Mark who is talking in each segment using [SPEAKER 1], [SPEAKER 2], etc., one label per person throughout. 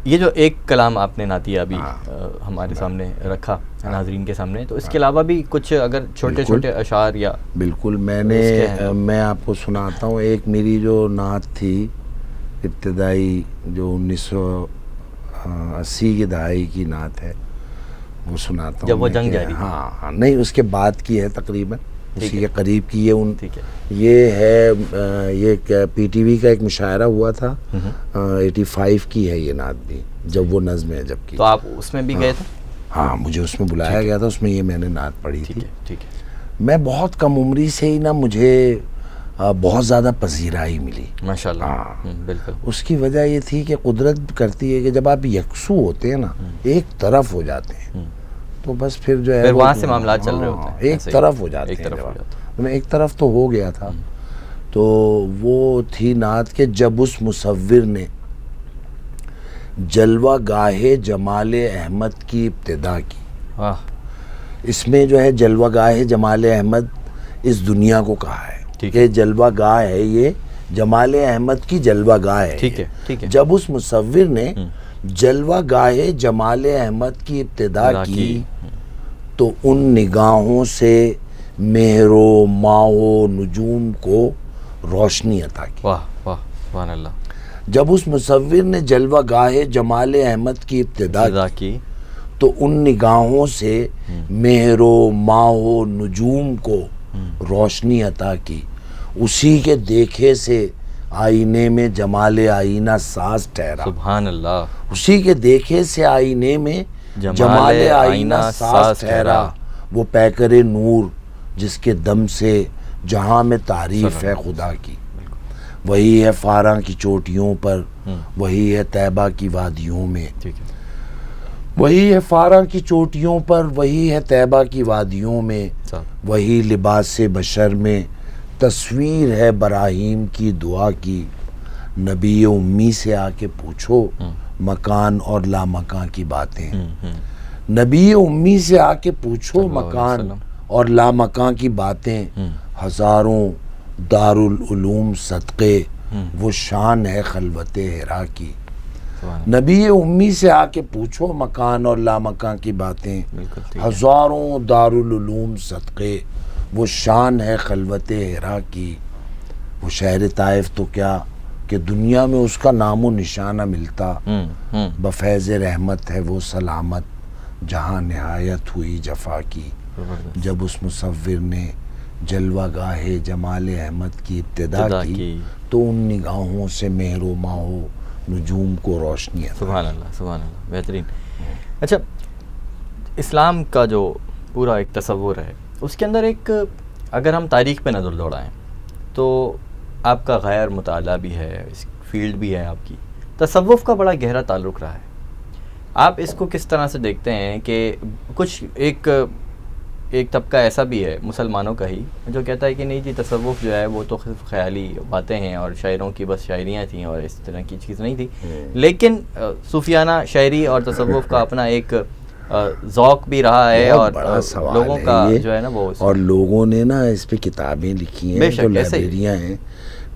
[SPEAKER 1] یہ جو ایک کلام آپ نے نعتیہ ابھی ہمارے سامنے رکھا ناظرین کے سامنے، تو اس کے علاوہ بھی کچھ اگر چھوٹے چھوٹے اشعار یا
[SPEAKER 2] بالکل میں آپ کو سناتا ہوں. ایک میری جو نعت تھی ابتدائی جو 1980 کی دہائی کی نعت ہے وہ سناتا ہوں.
[SPEAKER 1] جب وہ جنگ جاری؟
[SPEAKER 2] ہاں نہیں، اس کے بعد کی ہے تقریباً، اسی کے قریب کی ہے. یہ ہے یہ پی ٹی وی کا ایک مشاعرہ ہوا تھا 85 کی ہے یہ نعت بھی، جب وہ نظم ہے جب کی.
[SPEAKER 1] تو آپ اس میں بھی گئے تھے؟
[SPEAKER 2] ہاں مجھے اس میں بلایا گیا تھا، اس میں یہ میں نے نعت پڑھی تھی.
[SPEAKER 1] ٹھیک ہے.
[SPEAKER 2] میں بہت کم عمری سے ہی نا مجھے بہت زیادہ پذیرائی ملی
[SPEAKER 1] ماشاءاللہ. بالکل.
[SPEAKER 2] اس کی وجہ یہ تھی کہ قدرت کرتی ہے کہ جب آپ یکسو ہوتے ہیں نا، ایک طرف ہو جاتے ہیں، تو بس پھر جو ہے
[SPEAKER 1] وہاں سے معاملات چل رہے ہوتے ہیں،
[SPEAKER 2] ایک طرف ہو جاتے ہیں. میں ایک طرف تو ہو گیا تھا. تو وہ تھی نعت کہ جب اس مصور نے جلوہ گاہ جمال احمد کی ابتدا کی. اس میں جو ہے جلوہ گاہ جمال احمد اس دنیا کو کہا ہے کہ جلوہ گاہ ہے، یہ جمال احمد کی جلوہ گاہ ہے.
[SPEAKER 1] ٹھیک ہے.
[SPEAKER 2] جب اس مصور نے جلوہ گاہ جمال احمد کی ابتدا کی تو ان نگاہوں سے مہر و ماہ و نجوم کو روشنی عطا کی.
[SPEAKER 1] واہ واہ سبحان اللہ.
[SPEAKER 2] جب اس مصور نے جلوہ گاہ جمال احمد کی ابتدا کی تو ان نگاہوں سے مہر و ماہ و نجوم کو روشنی عطا کی. اسی کے دیکھے سے آئینے میں جمال آئینہ ساز ٹھہرا.
[SPEAKER 1] سبحان اللہ.
[SPEAKER 2] اسی کے دیکھے سے آئینے میں جمال آئینہ ساز ٹھہرا. وہ پیکر نور جس کے دم سے جہاں میں تعریف ہے خدا کی. وہی ہے فاراں کی چوٹیوں پر، وہی ہے طیبہ کی وادیوں میں. وہی ہے فاراں کی چوٹیوں پر، وہی ہے طیبہ کی وادیوں میں. وہی لباس بشر میں تصویر ہے براہیم کی دعا کی. نبی امی سے آ کے پوچھو مکان اور لامکان کی باتیں. نبی امی سے آ کے پوچھو مکان اور لامکان کی باتیں. ہزاروں دارالعلوم صدقے وہ شان ہے خلوت حرا کی. نبی امی سے آ کے پوچھو مکان اور لامکان کی باتیں. ہزاروں دارالعلوم صدقے وہ شان ہے خلوت حرا کی. وہ شہر طائف تو کیا کہ دنیا میں اس کا نام و نشانہ ملتا. بفیض رحمت ہے وہ سلامت جہاں نہایت ہوئی جفا کی. جب اس مصور نے جلوہ گاہ جمال احمد کی ابتدا کی تو ان نگاہوں سے مہر و ماہ و نجوم کو روشنی ہے.
[SPEAKER 1] سبحان اللہ سبحان اللہ. بہترین. اچھا، اسلام کا جو پورا ایک تصور ہے اس کے اندر ایک، اگر ہم تاریخ پہ نظر دوڑائیں تو آپ کا غیر مطالعہ بھی ہے، اس فیلڈ بھی ہے آپ کی، تصوف کا بڑا گہرا تعلق رہا ہے. آپ اس کو کس طرح سے دیکھتے ہیں کہ کچھ ایک طبقہ ایسا بھی ہے مسلمانوں کا ہی جو کہتا ہے کہ نہیں جی تصوف جو ہے وہ تو صرف خیالی باتیں ہیں اور شاعروں کی بس شاعریاں تھیں اور اس طرح کی چیز نہیں تھی، لیکن صوفیانہ شاعری اور تصوف کا اپنا ایک ذوق بھی رہا ہے اور لوگوں کا جو ہے نا وہ،
[SPEAKER 2] اور لوگوں نے نا اس پہ کتابیں لکھی ہیں جو لائبریریاں ہیں.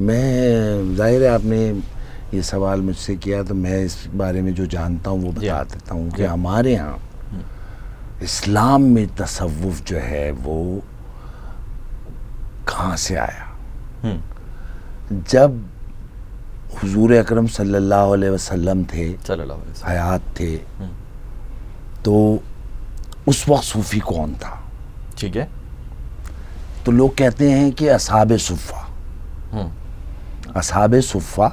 [SPEAKER 2] میں ظاہر ہے آپ نے یہ سوال مجھ سے کیا تو میں اس بارے میں جو جانتا ہوں وہ بتا دیتا ہوں کہ ہمارے ہاں اسلام میں تصوف جو ہے وہ کہاں سے آیا. جب حضور اکرم صلی اللہ علیہ وسلم تھے، حیات تھے، تو اس وقت صوفی کون تھا؟
[SPEAKER 1] ٹھیک ہے.
[SPEAKER 2] تو لوگ کہتے ہیں کہ اصحاب صفہ. اصحاب صفہ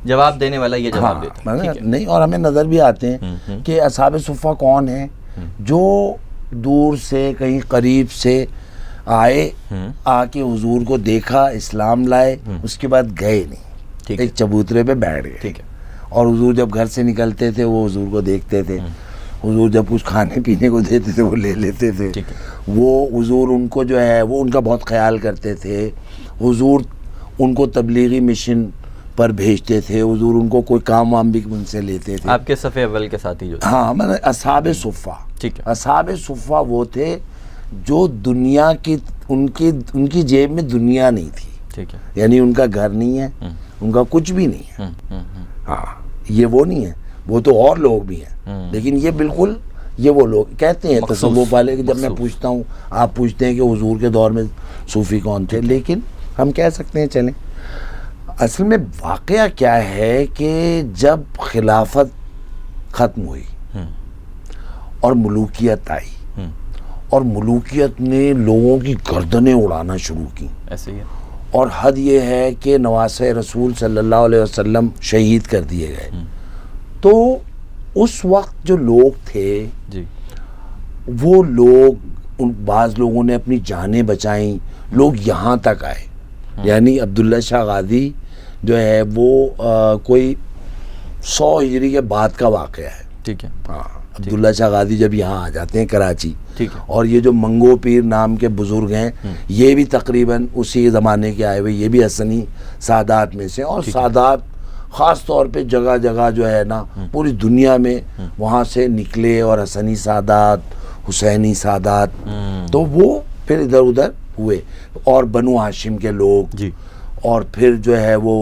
[SPEAKER 1] جواب دینے والا یہ جواب دیتا ہے
[SPEAKER 2] نہیں، اور ہمیں نظر بھی آتے ہیں کہ اصحاب صفہ کون ہیں؟ جو دور سے کہیں قریب سے آئے، آ کے حضور کو دیکھا، اسلام لائے، اس کے بعد گئے نہیں، ایک چبوترے پہ بیٹھ گئے. اور حضور جب گھر سے نکلتے تھے وہ حضور کو دیکھتے تھے، حضور جب کچھ کھانے پینے کو دیتے تھے وہ لے لیتے تھے. وہ حضور ان کو جو ہے وہ ان کا بہت خیال کرتے تھے. حضور ان کو تبلیغی مشن پر بھیجتے تھے. حضور ان کو کوئی کام وام بھی ان سے لیتے تھے.
[SPEAKER 1] آپ کے صف اول کے ساتھی جو
[SPEAKER 2] ہاں میں اصحاب صفہ. اصحاب صفہ وہ تھے جو دنیا کی ان کی جیب میں دنیا نہیں تھی.
[SPEAKER 1] ٹھیک ہے.
[SPEAKER 2] یعنی ان کا گھر نہیں ہے، ان کا کچھ بھی نہیں ہے. ہاں یہ وہ نہیں ہے. وہ تو اور لوگ بھی ہیں، لیکن یہ بالکل یہ وہ لوگ کہتے ہیں تصوف والے کہ جب میں پوچھتا ہوں، آپ پوچھتے ہیں کہ حضور کے دور میں صوفی کون تھے، لیکن ہم کہہ سکتے ہیں چلیں اصل میں واقعہ کیا ہے کہ جب خلافت ختم ہوئی اور ملوکیت آئی اور ملوکیت نے لوگوں کی گردنیں اڑانا شروع کی،
[SPEAKER 1] ایسے ہی ہے،
[SPEAKER 2] اور حد یہ ہے کہ نواسۂ رسول صلی اللہ علیہ وسلم شہید کر دیے گئے، تو اس وقت جو لوگ تھے
[SPEAKER 1] جی
[SPEAKER 2] وہ لوگ بعض لوگوں نے اپنی جانیں بچائیں، لوگ یہاں تک آئے، یعنی عبداللہ شاہ غازی جو ہے وہ کوئی 100 ہجری کے بعد کا واقعہ ہے،
[SPEAKER 1] ٹھیک ہے،
[SPEAKER 2] ہاں عبداللہ شاہ غازی جب یہاں آ جاتے ہیں کراچی،
[SPEAKER 1] ٹھیک ہے،
[SPEAKER 2] اور یہ جو منگو پیر نام کے بزرگ ہیں یہ بھی تقریباً اسی زمانے کے آئے ہوئے، یہ بھی حسنی سادات میں سے، اور سادات خاص طور پہ جگہ جگہ جو ہے نا پوری دنیا میں وہاں سے نکلے، اور حسنی سادات، حسینی سادات، تو وہ پھر ادھر ادھر ہوئے، اور بنو ہاشم کے لوگ،
[SPEAKER 1] جی، اور
[SPEAKER 2] پھر جو ہے وہ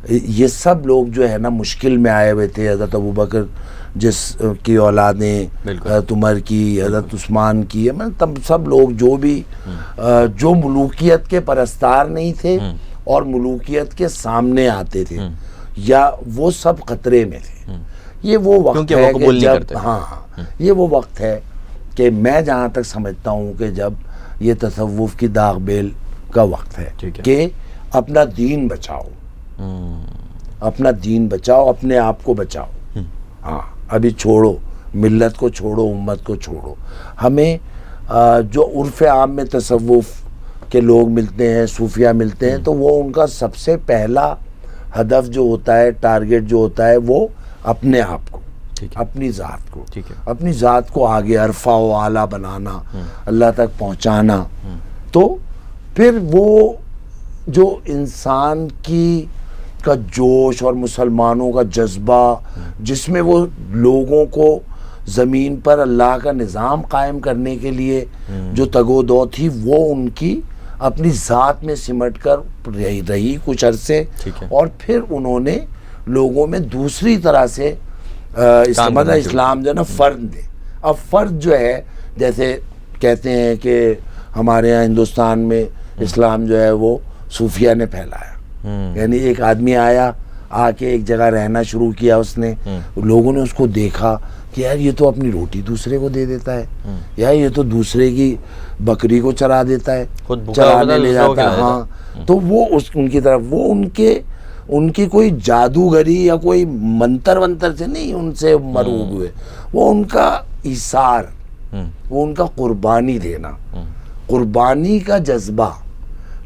[SPEAKER 2] یہ سب لوگ جو ہے نا مشکل میں آئے ہوئے تھے، حضرت ابوبکر جس کی اولادیں، حضرت عمر کی، حضرت عثمان کی، تب سب لوگ جو بھی جو ملوکیت کے پرستار نہیں تھے اور ملوکیت کے سامنے آتے تھے، یا وہ سب خطرے میں تھے۔ یہ وہ وقت ہے کہ جب یہ وہ وقت ہے کہ میں جہاں تک سمجھتا ہوں کہ جب یہ تصوف کی داغ بیل کا وقت ہے کہ اپنا دین بچاؤ، اپنا دین بچاؤ، اپنے آپ کو بچاؤ، ہاں ابھی چھوڑو، ملت کو چھوڑو، امت کو چھوڑو۔ ہمیں جو عرف عام میں تصوف کے لوگ ملتے ہیں، صوفیہ ملتے ہیں، تو وہ ان کا سب سے پہلا ہدف جو ہوتا ہے، ٹارگٹ جو ہوتا ہے، وہ اپنے آپ کو، اپنی ذات کو، اپنی ذات کو آگے عرفہ و اعلیٰ بنانا، اللہ تک پہنچانا۔ تو پھر وہ جو انسان کا جوش اور مسلمانوں کا جذبہ، جس میں وہ لوگوں کو زمین پر اللہ کا نظام قائم کرنے کے لیے جو تگ و دو تھی، وہ ان کی اپنی ذات میں سمٹ کر رہی کچھ عرصے، اور پھر انہوں نے لوگوں میں دوسری طرح سے اسلام جو ہے نا فرد دے۔ اب فرد جو ہے، جیسے کہتے ہیں کہ ہمارے یہاں ہندوستان میں اسلام جو ہے وہ صوفیہ نے پھیلایا، یعنی ایک آدمی آیا، آ کے ایک جگہ رہنا شروع کیا، اس نے، لوگوں نے اس کو دیکھا کہ یار یہ تو اپنی روٹی دوسرے کو دے دیتا ہے، یا یہ تو دوسرے کی بکری کو چرا دیتا ہے، چرانے لے جاتا ہے، ہاں۔ تو وہ ان کی طرف، وہ ان کی کوئی جادوگری یا کوئی منتر ونتر سے نہیں ان سے مرعوب ہوئے، وہ ان کا ایثار، وہ ان کا قربانی دینا، قربانی کا جذبہ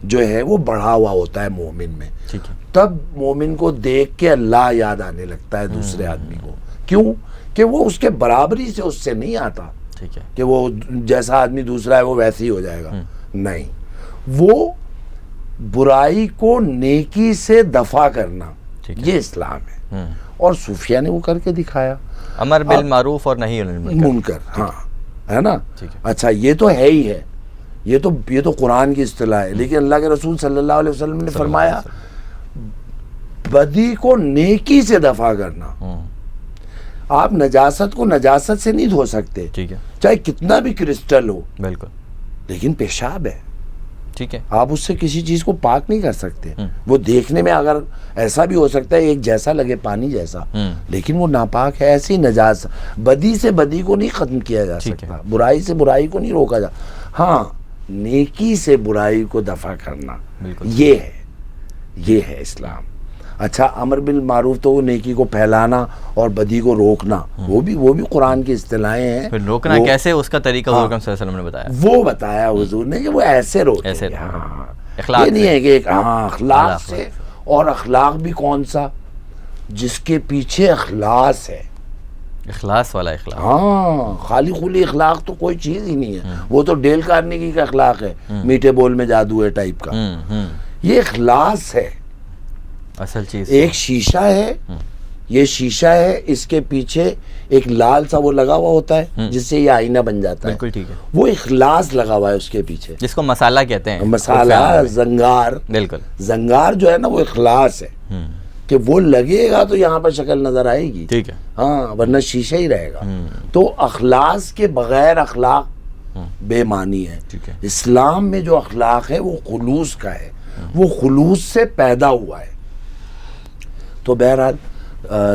[SPEAKER 2] جو ہے وہ بڑھا ہوا ہوتا ہے مومن میں، تب مومن کو دیکھ کے اللہ یاد آنے لگتا ہے دوسرے آدمی کو۔ کیوں کہ وہ اس کے برابری سے اس سے نہیں آتا کہ وہ جیسا آدمی دوسرا ہے وہ ویسے ہی ہو جائے گا، نہیں، وہ برائی کو نیکی سے دفع کرنا، یہ اسلام ہے، اور صوفیہ نے وہ کر کے دکھایا،
[SPEAKER 1] امر بالمعروف اور نہی عن
[SPEAKER 2] المنکر، ہاں، ہے نا۔ اچھا یہ تو ہے ہی ہے، یہ تو قرآن کی اصطلاح ہے، لیکن اللہ کے رسول صلی اللہ علیہ وسلم نے فرمایا بدی کو نیکی سے دفع کرنا۔ آپ نجاست کو نجاست سے نہیں دھو سکتے، چاہے کتنا بھی کرسٹل ہو، بالکل، لیکن پیشاب ہے، ٹھیک ہے، آپ اس سے کسی چیز کو پاک نہیں کر سکتے۔ وہ دیکھنے میں اگر ایسا بھی ہو سکتا ہے ایک جیسا لگے، پانی جیسا، لیکن وہ ناپاک ہے، ایسی نجاست۔ بدی سے بدی کو نہیں ختم کیا جا سکتا، برائی سے برائی کو نہیں روکا جا، ہاں نیکی سے برائی کو دفع کرنا، یہ ہے اسلام۔ اچھا امر بالمعروف تو وہ نیکی کو پھیلانا اور بدی کو روکنا، وہ بھی قرآن کی اصطلاحیں ہیں۔
[SPEAKER 1] پھر روکنا کیسے، اس کا طریقہ حضور صلی اللہ علیہ وسلم نے بتایا،
[SPEAKER 2] وہ بتایا حضور نے کہ وہ ایسے روکے، یہ نہیں ہے کہ اخلاق سے، اور اخلاق بھی کون سا، جس کے پیچھے اخلاص ہے، اخلاص والا اخلاق، ہاں، خالی خلی اخلاق تو کوئی چیز ہی نہیں ہے، وہ تو ڈیل کارنیگی کا اخلاق ہے، میٹھے بول میں جادو ہے ٹائپ کا، یہ اخلاص ہے اصل چیز۔ ایک شیشہ ہے، یہ شیشہ ہے، اس کے پیچھے ایک لال سا وہ لگا ہوا ہوتا ہے جس سے یہ آئینہ بن جاتا ہے، بالکل ٹھیک ہے، وہ اخلاص لگا ہوا ہے اس کے پیچھے، جس کو مسالہ کہتے ہیں، مسالہ، زنگار، بالکل، زنگار جو ہے نا وہ اخلاص ہے، کہ وہ لگے گا تو یہاں پر شکل نظر آئے گی،
[SPEAKER 1] ٹھیک ہے،
[SPEAKER 2] ہاں، ورنہ شیشہ ہی رہے گا. تو اخلاص کے بغیر اخلاق بے معنی ہے.
[SPEAKER 1] ٹھیک ہے.
[SPEAKER 2] اسلام میں جو اخلاق ہے وہ خلوص کا ہے، وہ خلوص سے پیدا ہوا ہے. تو بہرحال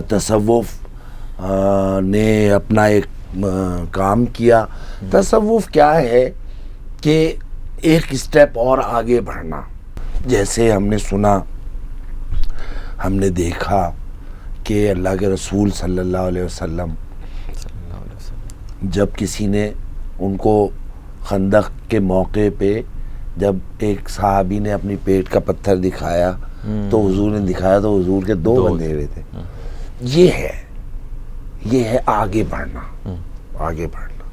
[SPEAKER 2] تصوف نے اپنا ایک کام کیا. تصوف کیا ہے کہ ایک اسٹیپ اور آگے بڑھنا. جیسے ہم نے سنا، ہم نے دیکھا کہ اللہ کے رسول صلی اللہ علیہ وسلم جب کسی نے ان کو خندق کے موقع پہ جب ایک صحابی نے اپنی پیٹ کا پتھر دکھایا تو حضور نے دکھایا تو حضور کے 2 بندے ہوئے تھے. یہ ہے آگے بڑھنا، آگے بڑھنا.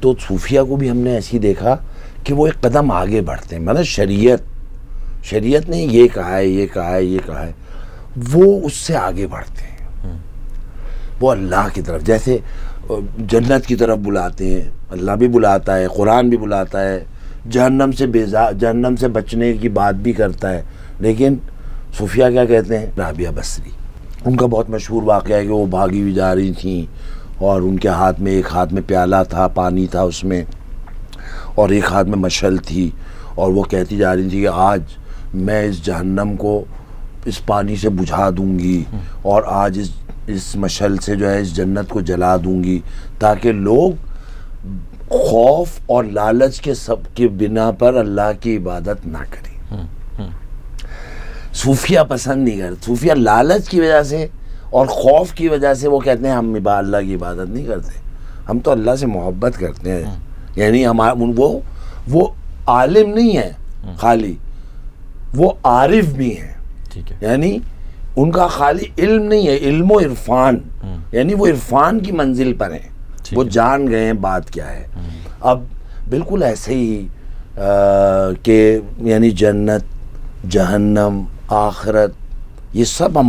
[SPEAKER 2] تو صوفیہ کو بھی ہم نے ایسی دیکھا کہ وہ ایک قدم آگے بڑھتے ہیں. مطلب شریعت نے یہ کہا ہے، یہ کہا ہے، یہ کہا ہے، وہ اس سے آگے بڑھتے ہیں. وہ اللہ کی طرف، جیسے جنت کی طرف بلاتے ہیں، اللہ بھی بلاتا ہے، قرآن بھی بلاتا ہے، جہنم سے بچنے کی بات بھی کرتا ہے. لیکن صوفیہ کیا کہتے ہیں؟ رابعہ بصری، ان کا بہت مشہور واقعہ ہے کہ وہ بھاگی ہوئی جا رہی تھیں اور ان کے ایک ہاتھ میں پیالہ تھا، پانی تھا اس میں، اور ایک ہاتھ میں مشعل تھی، اور وہ کہتی جا رہی تھی کہ آج میں اس جہنم کو اس پانی سے بجھا دوں گی، اور آج اس مشعل سے جو ہے اس جنت کو جلا دوں گی، تاکہ لوگ خوف اور لالچ کے سب کے بنا پر اللہ کی عبادت نہ کریں. صوفیہ پسند نہیں کرتے. صوفیہ لالچ کی وجہ سے اور خوف کی وجہ سے وہ کہتے ہیں ہم اللہ کی عبادت نہیں کرتے، ہم تو اللہ سے محبت کرتے ہیں. یعنی وہ عالم نہیں ہے خالی، وہ عارف بھی ہیں. یعنی ان کا خالی علم نہیں ہے، علم و عرفان، یعنی وہ عرفان کی منزل پر ہیں، وہ جان گئے ہیں بات کیا ہے. اب بالکل ایسے ہی کہ یعنی جنت، جہنم، آخرت، یہ سب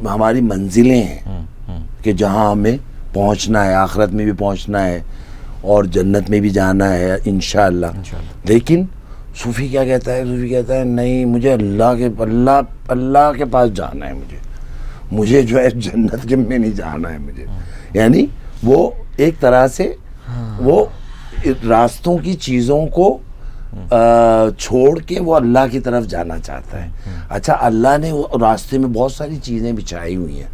[SPEAKER 2] ہماری منزلیں ہیں کہ جہاں ہمیں پہنچنا ہے، آخرت میں بھی پہنچنا ہے اور جنت میں بھی جانا ہے انشاءاللہ. لیکن صوفی کیا کہتا ہے؟ صوفی کہتا ہے نہیں، مجھے اللہ کے پاس جانا ہے، مجھے جو ہے جنت کے میں نہیں جانا ہے مجھے. یعنی وہ ایک طرح سے وہ راستوں کی چیزوں کو چھوڑ کے وہ اللہ کی طرف جانا چاہتا ہے. اچھا، اللہ نے وہ راستے میں بہت ساری چیزیں بچھائی ہوئی ہیں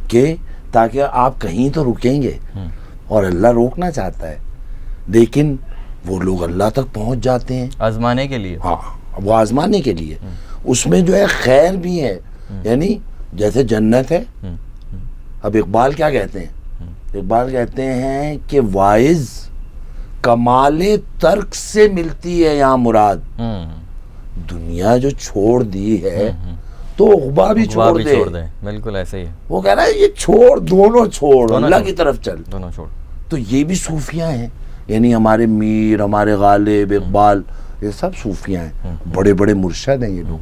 [SPEAKER 2] کہ تاکہ آپ کہیں تو رکیں گے، اور اللہ روکنا چاہتا ہے، لیکن وہ لوگ اللہ تک پہنچ جاتے ہیں
[SPEAKER 1] آزمانے کے لیے.
[SPEAKER 2] ہاں، وہ آزمانے کے لیے. اس میں جو ہے خیر بھی ہے، یعنی جیسے جنت ہے. اب اقبال کیا کہتے ہیں؟ اقبال کہتے ہیں کہ وائز کمال ترک سے ملتی ہے یہاں مراد. دنیا جو چھوڑ دی ہے تو عقبہ بھی چھوڑ دے.
[SPEAKER 1] بالکل ایسے ہی ہے.
[SPEAKER 2] وہ کہہ رہا ہے یہ چھوڑ، دونوں چھوڑ، اللہ کی طرف چل،
[SPEAKER 1] دونوں چھوڑ.
[SPEAKER 2] تو یہ بھی صوفیہ ہیں. یعنی ہمارے میر، ہمارے غالب، اقبال، یہ سب صوفیہ ہیں، بڑے بڑے مرشد ہیں یہ لوگ.